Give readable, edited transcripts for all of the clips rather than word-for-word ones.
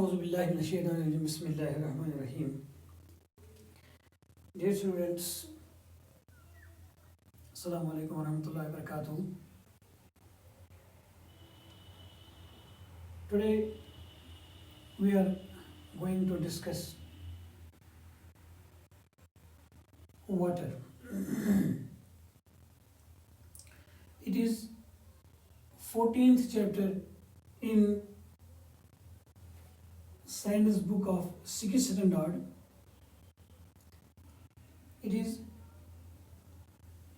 Auzubillahiminash-shaytanir-rajim. Bismillahir-rahmanir-rahim. Dear students, Assalamu alaikum warahmatullahi wabarakatuh. Today we are going to discuss water. It is 14th chapter in Science book of 6th standard. It is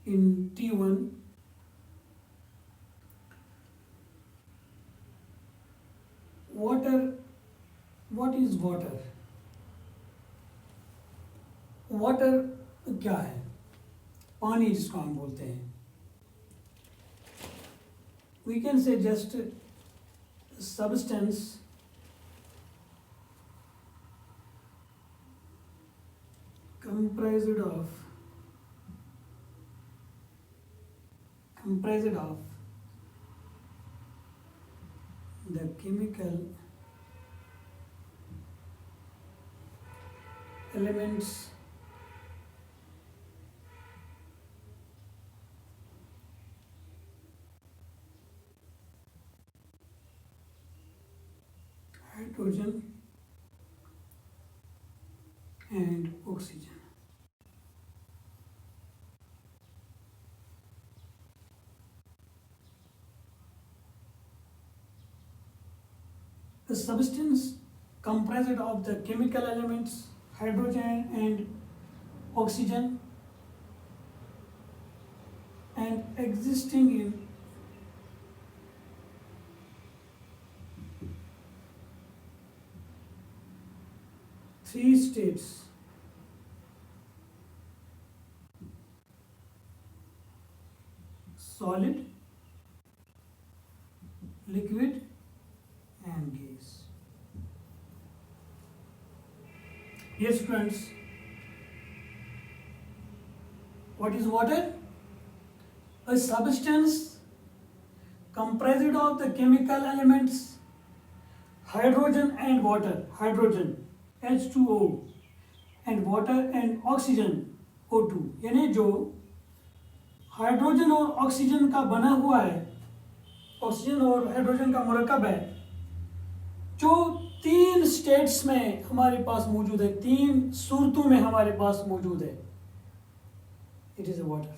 in T1. Water. What is water? Water क्या है? पानी जिसको हम बोलते हैं. We can say just substance comprised of the chemical elements hydrogen and oxygen. The substance comprised of the chemical elements hydrogen and oxygen and existing in three states: solid, liquid and gas. Yes, friends, what is water? A substance comprised of the chemical elements hydrogen and water, hydrogen H2O and water and oxygen O2, यानी जो hydrogen और oxygen का बना हुआ है, oxygen और hydrogen का मरकब है, जो तीन स्टेट्स में हमारे पास मौजूद है, तीन सूरतों में हमारे पास मौजूद है. It is a water.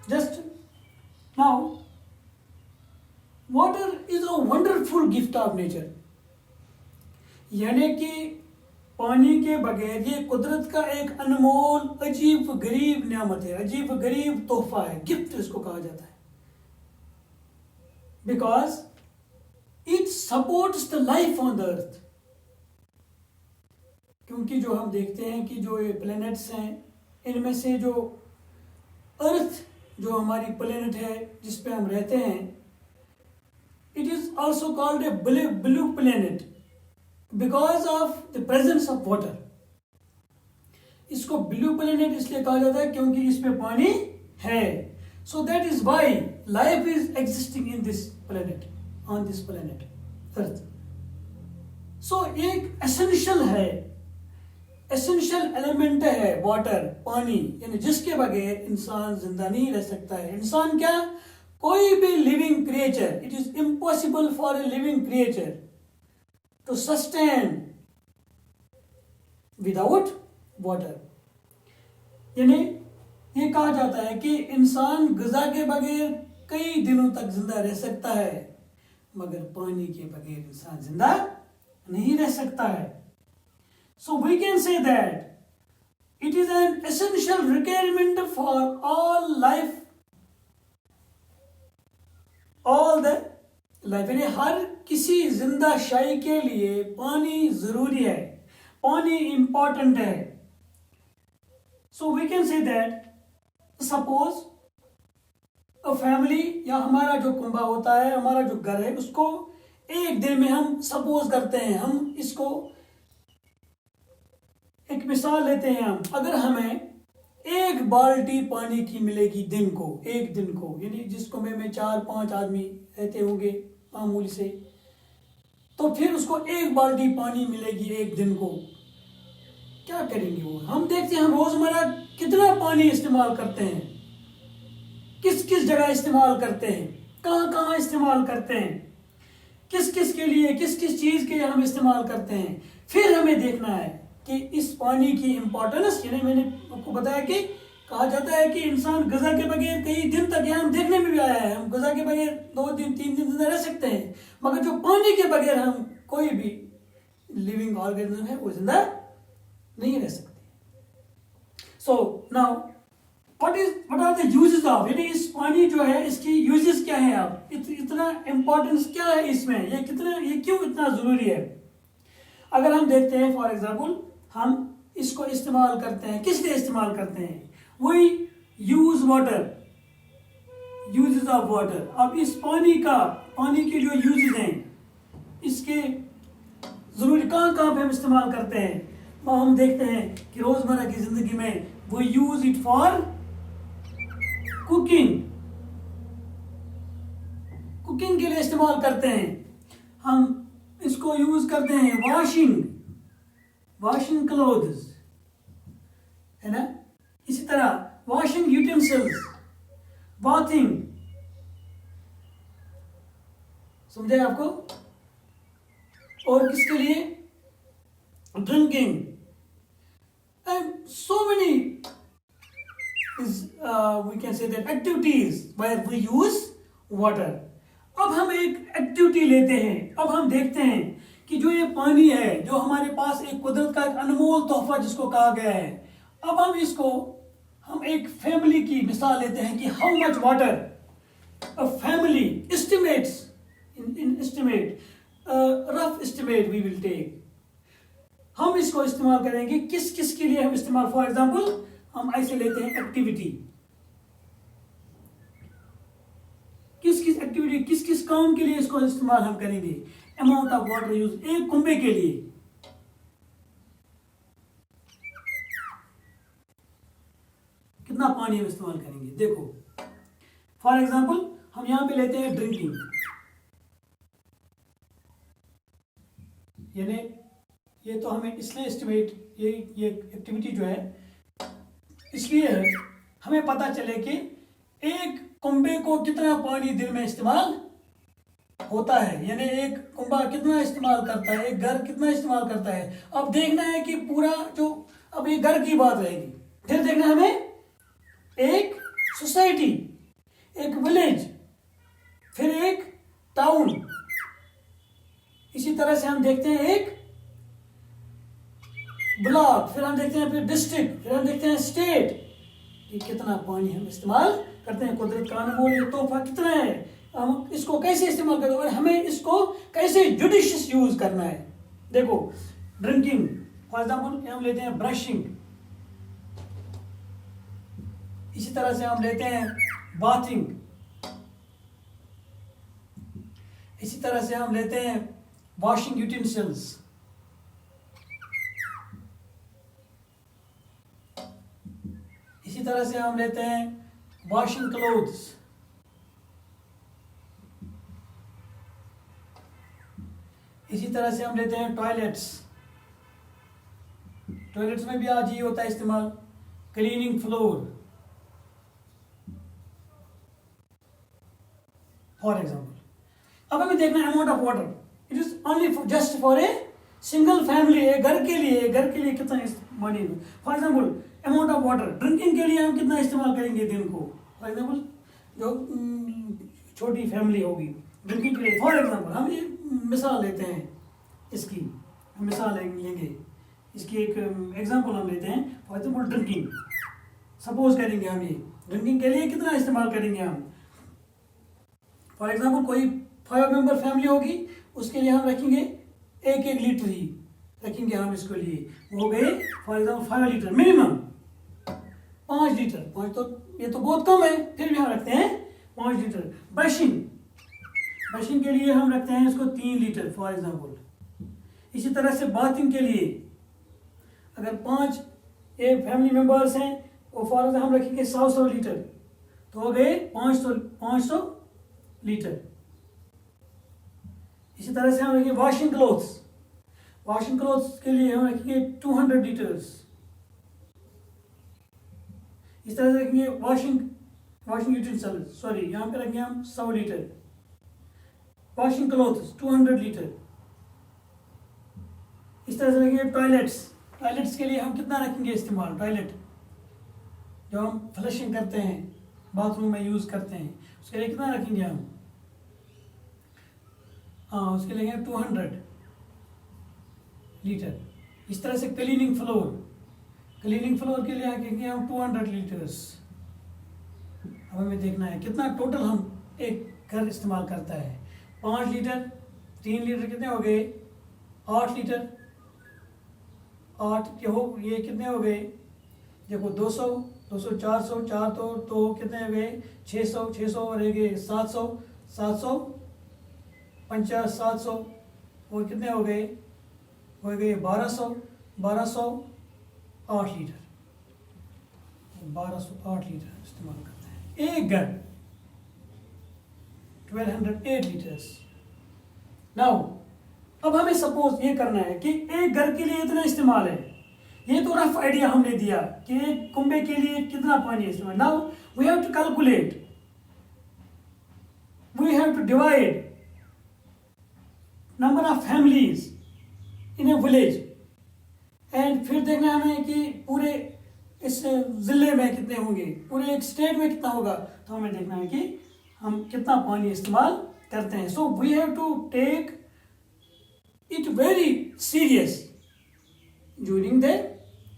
Just now water is a wonderful gift of nature. यानी कि पानी के बगैर ये कुदरत का एक अनमोल अजीब गरीब नियामत है, अजीब गरीब तोहफा है, गिफ्ट इसको कहा जाता है. Because it supports the life on the earth. क्योंकि जो हम देखते हैं कि जो ये प्लैनेट्स हैं, इनमें से जो अर्थ जो हमारी प्लैनेट है जिस पे हम रहते हैं, it is also called a blue planet because of the presence of water. इसको ब्लू प्लैनेट इसलिए कहा जाता है क्योंकि इसमें पानी है. So that is why life is existing in this planet, on this planet earth. So एक एसेंशियल है, एसेंशियल एलिमेंट है वाटर, पानी, यानी जिसके बगैर इंसान जिंदा नहीं रह सकता है. इंसान क्या, कोई भी living creature, it is impossible for a living creature to sustain without water. यानी ये कहा जाता है कि इंसान ग़िज़ा के बगैर कई दिनों तक जिंदा रह सकता है, मगर पानी के बगैर इंसान जिंदा नहीं रह सकता है. So we can say that it is an essential requirement for all life, all the life. यानी हर किसी जिंदा शाई के लिए पानी जरूरी है, पानी इंपॉर्टेंट है. So we can say that suppose a family या हमारा जो कुंबा होता है, हमारा जो घर है, उसको एक दिन में हम सपोज करते हैं, हम इसको एक मिसाल लेते हैं. हम अगर हमें एक बाल्टी पानी की मिलेगी दिन को, एक दिन को, यानी जिसको में 4-5 आदमी रहते होंगे मामूली से, तो फिर उसको 1 बाल्टी पानी मिलेगी एक दिन को, क्या करेंगे वो? हम देखते हैं हम रोजमर्रा कितना पानी इस्तेमाल करते हैं, किस किस जगह इस्तेमाल करते हैं, कहाँ कहाँ इस्तेमाल करते हैं, किस किस के लिए, किस किस चीज के लिए हम इस्तेमाल करते हैं। फिर हमें देखना है कि इस पानी की इंपॉर्टेंस, यानी मैंने आपको बताया कि कहा जाता है कि इंसान गज़ा के बगैर कई दिन तक, यहाँ देखने में भी आया है, हम गज़ा के बगैर 2 दिन 3 दिन जिंदा रह सकते हैं, मगर जो पानी के बगैर हम कोई भी लिविंग ऑर्गेनिज्म है वो जिंदा नहीं रह सकते। So now what are the uses of, यानी इस पानी जो है इसकी यूजेस क्या है, आप इतना इंपॉर्टेंस क्या है इसमें, ये क्यों इतना जरूरी है? अगर हम देखते हैं फॉर एग्जाम्पल, हम इसको इस्तेमाल करते हैं, किस लिए इस्तेमाल करते हैं? वही use water, uses of water. अब इस पानी के जो यूजेस हैं, इसके जरूरी कहाँ कहाँ पे हम इस्तेमाल करते हैं, वो हम देखते हैं कि रोजमर्रा की जिंदगी में वो यूज इट फॉर कुकिंग के लिए इस्तेमाल करते हैं। हम इसको यूज करते हैं वॉशिंग क्लोथ्स, है ना, इसी तरह वॉशिंग यूटेंसिल्स, बाथिंग, समझे आपको? और किसके लिए? Drinking, and so many we can say that activities where we use water। अब हम एक एक्टिविटी लेते हैं, अब हम देखते हैं कि जो ये पानी है, जो हमारे पास एक कुदरत का एक अनमोल तोहफा जिसको कहा गया है, अब हम एक फैमिली की मिसाल लेते हैं कि how much water a family estimates, rough estimate we will take. हम इसको इस्तेमाल करेंगे किस किस के लिए हम इस्तेमाल, फॉर एग्जाम्पल हम ऐसे लेते हैं एक्टिविटी, किस किस काम के लिए इसको इस्तेमाल हम करेंगे। अमाउंट ऑफ वाटर यूज, एक कुंबे के लिए कितना पानी हम इस्तेमाल करेंगे। देखो फॉर एग्जाम्पल हम यहां पे लेते हैं ड्रिंकिंग, यानी ये तो हमें इसलिए एस्टिमेट, ये एक्टिविटी जो है इसलिए है हमें पता चले कि एक कुंबे को कितना पानी दिन में इस्तेमाल होता है, यानी एक कुंबा कितना इस्तेमाल करता है, एक घर कितना इस्तेमाल करता है। अब देखना है कि पूरा जो, अब ये घर की बात रहेगी, फिर देखना हमें एक सोसाइटी, एक विलेज, फिर एक टाउन, इसी तरह से हम देखते हैं एक ब्लॉक, फिर हम देखते हैं फिर डिस्ट्रिक्ट, फिर हम देखते हैं स्टेट, कि कितना पानी हम इस्तेमाल करते हैं। कुदरत का अनमोल ये तोहफा कितना है, हम इसको कैसे इस्तेमाल करते हैं और हमें इसको कैसे जुडिशियस यूज करना है। देखो ड्रिंकिंग फॉर एग्जाम्पल हम लेते हैं ब्रशिंग, इसी तरह से हम लेते हैं बाथिंग, इसी तरह से हम लेते हैं वॉशिंग यूटेंसिल्स, इसी तरह से हम लेते हैं वॉशिंग क्लोथ्स, इसी तरह से हम लेते हैं टॉयलेट्स में भी आज ये होता है इस्तेमाल, क्लीनिंग फ्लोर फॉर एग्जाम्पल। अब हमें देखना है amount of water, it is only just for a single family, घर के लिए कितना पानी। For example amount of water drinking के लिए हम कितना इस्तेमाल करेंगे दिन को, फॉर एग्जाम्पल जो छोटी फैमिली होगी ड्रिंकिंग के लिए। फॉर एग्जाम्पल हम ये मिसाल लेते हैं, इसकी हम मिसाल लेंगे, इसकी एक एग्जाम्पल हम लेते हैं। फॉर एग्जाम्पल ड्रिंकिंग, सपोज करेंगे हम ये ड्रिंकिंग के लिए कितना इस्तेमाल करेंगे हम। फॉर एग्जाम्पल कोई 5 मेंबर फैमिली होगी, उसके लिए हम रखेंगे 1 लीटर ही रखेंगे हम इसके लिए, वो गए for example 5 litre minimum, 5 litre, 5 तो ये तो बहुत कम है, फिर भी हम रखते हैं 5 लीटर। ब्रशिंग के लिए हम रखते हैं इसको 3 लीटर फॉर एग्जाम्पल। इसी तरह से बाथिंग के लिए अगर 5 फैमिली मेंबर्स हैं, वो फॉर एग्जाम्पल हम रखेंगे 100 लीटर, तो हो गए 500 लीटर। इसी तरह से हम रखेंगे वॉशिंग क्लोथ्स, वॉशिंग क्लोथ्स के लिए हम रखेंगे 200 लीटर्स। इस तरह से रखेंगे वॉशिंग यूटेंसिल्स, सॉरी यहाँ पे रखेंगे हम 100 लीटर। Washing clothes 200 litre. इस तरह से रखेंगे टॉयलेट्स के लिए हम कितना रखेंगे इस्तेमाल, टॉयलेट जो हम फ्लशिंग करते हैं, बाथरूम में यूज़ करते हैं, उसके लिए कितना रखेंगे हम, हाँ उसके लिए 200 लीटर। इस तरह से क्लीनिंग फ्लोर के लिए रखेंगे हम 200 लीटर्स। अब हमें देखना है कितना टोटल हम एक घर इस्तेमाल करता है। 5 लीटर, 3 लीटर कितने हो गए, 8 लीटर, 8 के हो ये कितने हो गए, देखो 200, 400, 4 तो कितने हो गए, 600 रह गए, 700, 50, 700 और कितने हो गए 1200, 8 लीटर, 8 लीटर इस्तेमाल करते हैं एक घर, 1208 लीटर्स। नाउ अब हमें सपोज ये करना है कि एक घर के लिए इतना इस्तेमाल है। ये तो रफ आइडिया हमने दिया कि एक कुंबे के लिए कितना पानी इस्तेमाल। Now we have to calculate, we have to divide number of families in a village, and फिर देखना है हमें कि पूरे इस जिले में कितने होंगे, पूरे एक स्टेट में कितना होगा। तो हमें देखना है कि हम कितना पानी इस्तेमाल करते हैं। So we have to take it very serious during the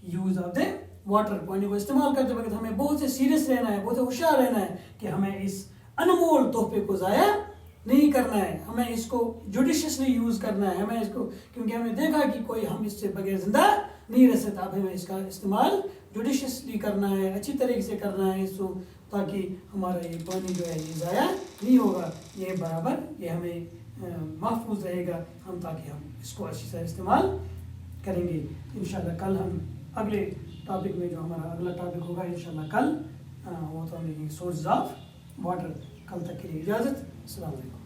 use of the water. पानी को इस्तेमाल करते वक्त हमें बहुत से सीरियस रहना है, बहुत होशियार रहना है कि हमें इस अनमोल तोहफे को ज़ाया नहीं करना है, हमें इसको जुडिशियसली यूज़ करना है। हमें इसको, क्योंकि हमने देखा कि कोई हम इससे बगैर जिंदा नहीं रह सकता। अब हमें इसका इस्तेमाल जुडिशियसली करना है, अच्छी तरीके से करना है इसको, ताकि हमारा ये पानी जो है ये ज़ाया नहीं होगा, ये बराबर ये हमें महफूज रहेगा हम, ताकि हम इसको अच्छी तरह इस्तेमाल करेंगे। इंशाल्लाह कल हम अगले टॉपिक में, जो हमारा अगला टॉपिक होगा इंशाल्लाह कल, वो तो हमें सोर्स ऑफ वाटर। कल तक के लिए इजाज़त। अस्सलाम वालेकुम।